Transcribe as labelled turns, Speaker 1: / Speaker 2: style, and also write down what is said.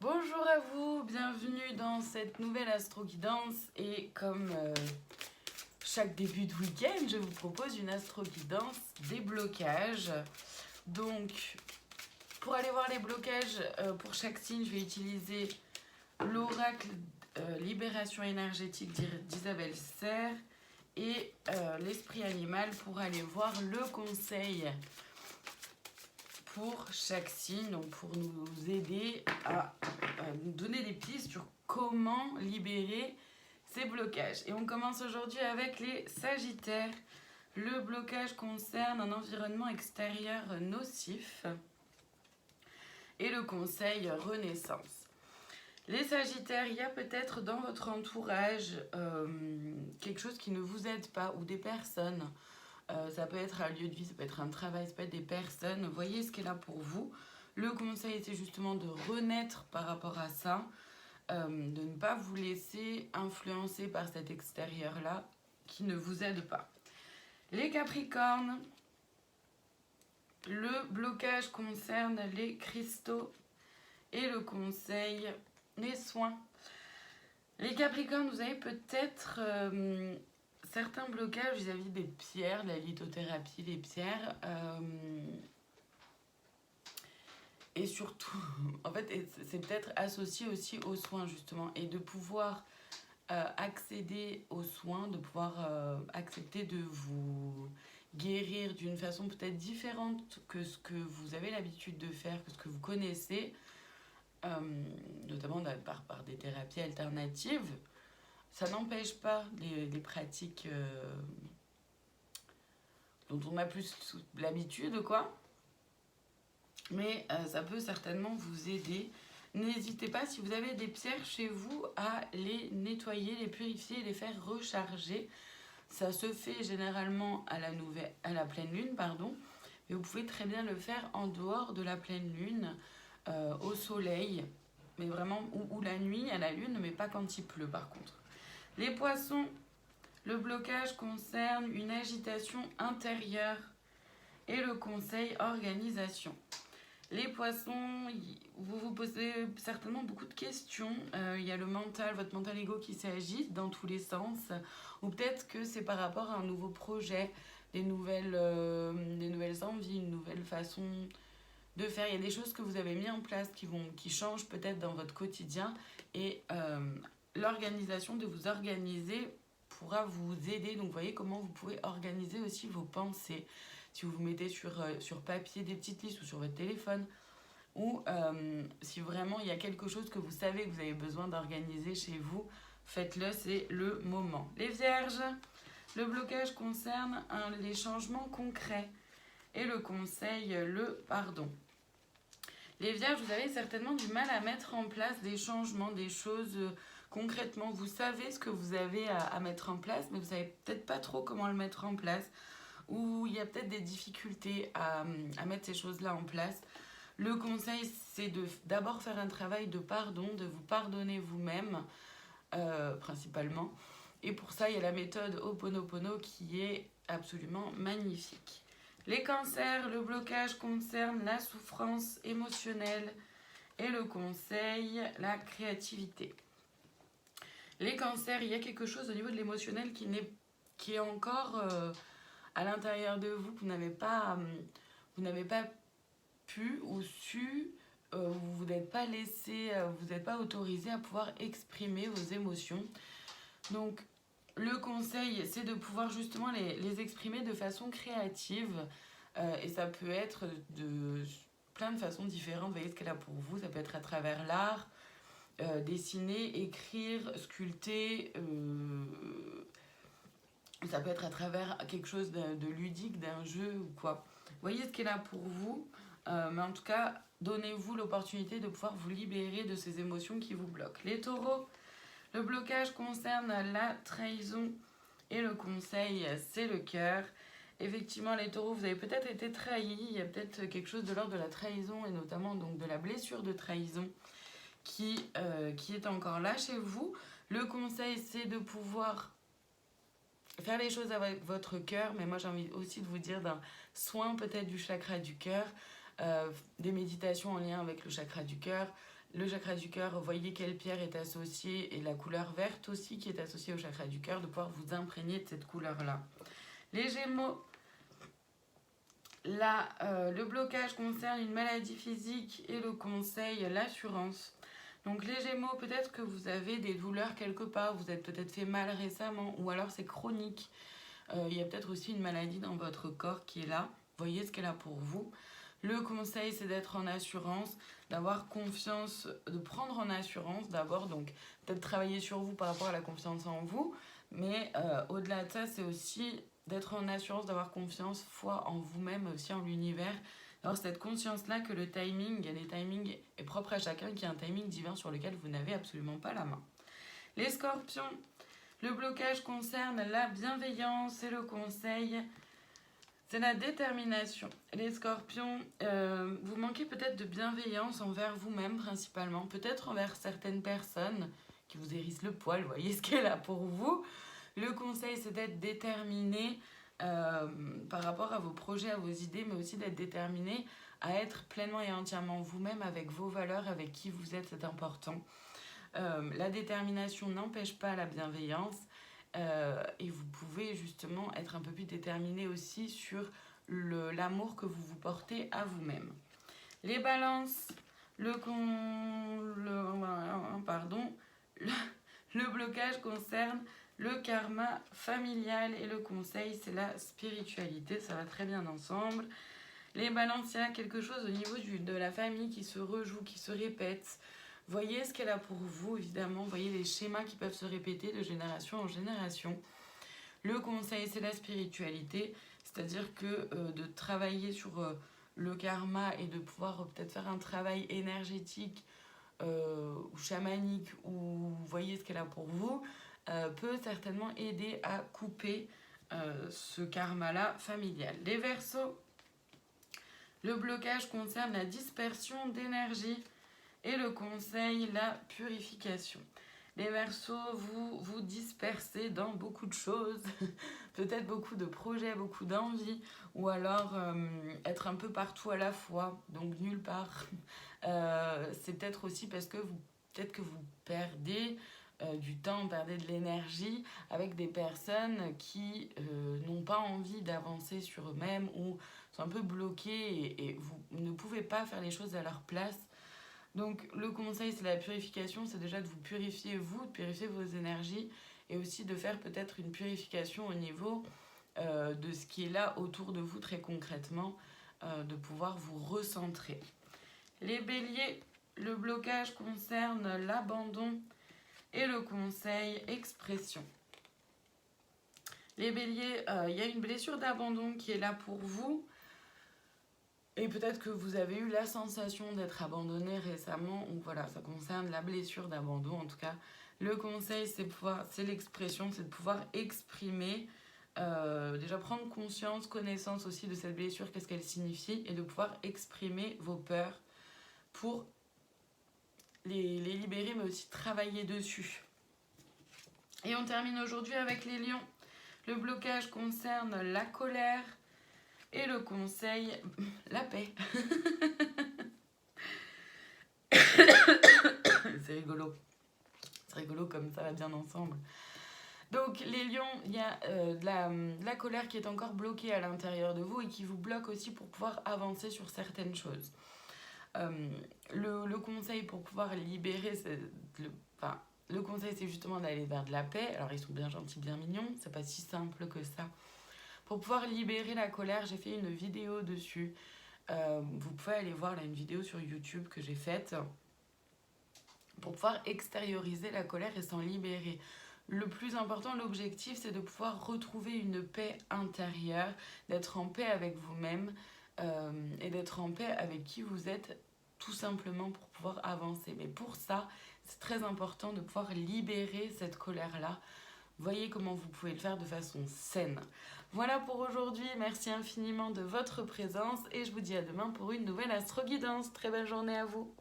Speaker 1: Bonjour à vous, bienvenue dans cette nouvelle astro-guidance et comme chaque début de week-end, je vous propose une astro-guidance des blocages. Donc, pour aller voir les blocages pour chaque signe, je vais utiliser l'oracle Libération énergétique d'Isabelle Serre et l'esprit animal pour aller voir le conseil pour chaque signe, donc pour nous aider à nous donner des pistes sur comment libérer ces blocages. Et on commence aujourd'hui avec les Sagittaires. Le blocage concerne un environnement extérieur nocif et le conseil Renaissance. Les Sagittaires, il y a peut-être dans votre entourage quelque chose qui ne vous aide pas ou des personnes. Ça peut être un lieu de vie, ça peut être un travail, ça peut être des personnes. Voyez ce qui est là pour vous. Le conseil, c'est justement de renaître par rapport à ça, de ne pas vous laisser influencer par cet extérieur-là qui ne vous aide pas. Les Capricornes, le blocage concerne les cristaux et le conseil, les soins. Les Capricornes, vous avez peut-être certains blocages vis-à-vis des pierres, la lithothérapie, les pierres. Et surtout, en fait, c'est peut-être associé aussi aux soins, justement. Et de pouvoir accéder aux soins, de pouvoir accepter de vous guérir d'une façon peut-être différente que ce que vous avez l'habitude de faire, que ce que vous connaissez, notamment par des thérapies alternatives. Ça n'empêche pas les pratiques dont on a plus l'habitude, quoi. Mais ça peut certainement vous aider. N'hésitez pas, si vous avez des pierres chez vous, à les nettoyer, les purifier, les faire recharger. Ça se fait généralement à la pleine lune, mais vous pouvez très bien le faire en dehors de la pleine lune, au soleil, mais vraiment, ou la nuit à la lune, mais pas quand il pleut par contre. Les Poissons, le blocage concerne une agitation intérieure et le conseil organisation. Les Poissons, vous vous posez certainement beaucoup de questions. Il y a le mental, votre mental ego qui s'agite dans tous les sens. Ou peut-être que c'est par rapport à un nouveau projet, des nouvelles envies, une nouvelle façon de faire. Il y a des choses que vous avez mis en place qui changent peut-être dans votre quotidien. Et l'organisation de vous organiser pourra vous aider. Donc, vous voyez comment vous pouvez organiser aussi vos pensées. Si vous mettez sur papier des petites listes ou sur votre téléphone, ou si vraiment il y a quelque chose que vous savez que vous avez besoin d'organiser chez vous, faites-le, c'est le moment. Les Vierges, le blocage concerne les changements concrets et le conseil, le pardon. Les Vierges, vous avez certainement du mal à mettre en place des changements, des choses concrètement. Vous savez ce que vous avez à mettre en place, mais vous ne savez peut-être pas trop comment le mettre en place. Ou il y a peut-être des difficultés à mettre ces choses-là en place. Le conseil, c'est d'abord faire un travail de pardon, de vous pardonner vous-même, principalement. Et pour ça, il y a la méthode Ho'oponopono qui est absolument magnifique. Les Cancers, le blocage concerne la souffrance émotionnelle et le conseil, la créativité. Les Cancers, il y a quelque chose au niveau de l'émotionnel qui est encore à l'intérieur de vous, vous n'avez pas pu ou su, vous n'êtes pas laissé, vous n'êtes pas autorisé à pouvoir exprimer vos émotions. Donc le conseil, c'est de pouvoir justement les exprimer de façon créative, et ça peut être de plein de façons différentes. Vous voyez ce qu'elle a pour vous, ça peut être à travers l'art, dessiner, écrire, sculpter, ça peut être à travers quelque chose de ludique, d'un jeu ou quoi. Voyez ce qui est là pour vous, mais en tout cas, donnez-vous l'opportunité de pouvoir vous libérer de ces émotions qui vous bloquent. Les Taureaux, le blocage concerne la trahison et le conseil, c'est le cœur. Effectivement, les Taureaux, vous avez peut-être été trahis, il y a peut-être quelque chose de l'ordre de la trahison et notamment donc de la blessure de trahison qui est encore là chez vous. Le conseil, c'est de pouvoir faire les choses avec votre cœur, mais moi j'ai envie aussi de vous dire d'un soin peut-être du chakra du cœur, des méditations en lien avec le chakra du cœur, le chakra du cœur, voyez quelle pierre est associée et la couleur verte aussi qui est associée au chakra du cœur, de pouvoir vous imprégner de cette couleur-là. Les Gémeaux, là, le blocage concerne une maladie physique et le conseil, l'assurance. Donc les Gémeaux, peut-être que vous avez des douleurs quelque part, vous êtes peut-être fait mal récemment ou alors c'est chronique. Il y a peut-être aussi une maladie dans votre corps qui est là. Voyez ce qu'elle a pour vous. Le conseil, c'est d'être en assurance, d'avoir confiance, de prendre en assurance d'abord, donc peut-être travailler sur vous par rapport à la confiance en vous, mais au-delà de ça, c'est aussi d'être en assurance, d'avoir confiance, foi en vous-même, aussi en l'univers, d'avoir cette conscience-là que le timing, les timings est propre à chacun, qu'il y a un timing divin sur lequel vous n'avez absolument pas la main. Les Scorpions, le blocage concerne la bienveillance et le conseil, c'est la détermination. Les Scorpions, vous manquez peut-être de bienveillance envers vous-même principalement, peut-être envers certaines personnes qui vous hérissent le poil, voyez ce qu'elle a pour vous. Le conseil, c'est d'être déterminé par rapport à vos projets, à vos idées, mais aussi d'être déterminé à être pleinement et entièrement vous-même avec vos valeurs, avec qui vous êtes, c'est important. La détermination n'empêche pas la bienveillance. Et vous pouvez justement être un peu plus déterminé aussi sur l'amour que vous vous portez à vous-même. Les balances, le blocage concerne le karma familial et le conseil, c'est la spiritualité, ça va très bien ensemble. Les balances, il y a quelque chose au niveau de la famille qui se rejoue, qui se répète. Voyez ce qu'elle a pour vous, évidemment. Voyez les schémas qui peuvent se répéter de génération en génération. Le conseil, c'est la spiritualité. C'est-à-dire que de travailler sur le karma et de pouvoir peut-être faire un travail énergétique ou chamanique, ou voyez ce qu'elle a pour vous, peut certainement aider à couper ce karma-là familial. Les Verseaux, le blocage concerne la dispersion d'énergie. Et le conseil, la purification. Les Verseaux, vous dispersez dans beaucoup de choses, peut-être beaucoup de projets, beaucoup d'envies, ou alors être un peu partout à la fois, donc nulle part. C'est peut-être aussi parce que peut-être que vous perdez du temps, perdez de l'énergie avec des personnes qui n'ont pas envie d'avancer sur eux-mêmes ou sont un peu bloquées et vous ne pouvez pas faire les choses à leur place. Donc le conseil, c'est la purification, c'est déjà de vous purifier vous, de purifier vos énergies et aussi de faire peut-être une purification au niveau de ce qui est là autour de vous très concrètement, de pouvoir vous recentrer. Les Béliers, le blocage concerne l'abandon et le conseil, expression. Les Béliers, il y a une blessure d'abandon qui est là pour vous. Et peut-être que vous avez eu la sensation d'être abandonné récemment. Donc voilà, ça concerne la blessure d'abandon. En tout cas, le conseil, c'est l'expression, c'est de pouvoir exprimer, déjà prendre conscience, connaissance aussi de cette blessure, qu'est-ce qu'elle signifie, et de pouvoir exprimer vos peurs pour les libérer, mais aussi travailler dessus. Et on termine aujourd'hui avec les lions. Le blocage concerne la colère. Et le conseil, la paix. C'est rigolo. C'est rigolo comme ça va bien ensemble. Donc les lions, il y a de la colère qui est encore bloquée à l'intérieur de vous et qui vous bloque aussi pour pouvoir avancer sur certaines choses. Le conseil pour pouvoir libérer, le conseil c'est justement d'aller vers de la paix. Alors ils sont bien gentils, bien mignons, c'est pas si simple que ça. Pour pouvoir libérer la colère, j'ai fait une vidéo dessus. Vous pouvez aller voir là, une vidéo sur YouTube que j'ai faite pour pouvoir extérioriser la colère et s'en libérer. Le plus important, l'objectif, c'est de pouvoir retrouver une paix intérieure, d'être en paix avec vous-même et d'être en paix avec qui vous êtes tout simplement pour pouvoir avancer. Mais pour ça, c'est très important de pouvoir libérer cette colère-là. Voyez comment vous pouvez le faire de façon saine. Voilà pour aujourd'hui, merci infiniment de votre présence et je vous dis à demain pour une nouvelle astro-guidance. Très belle journée à vous.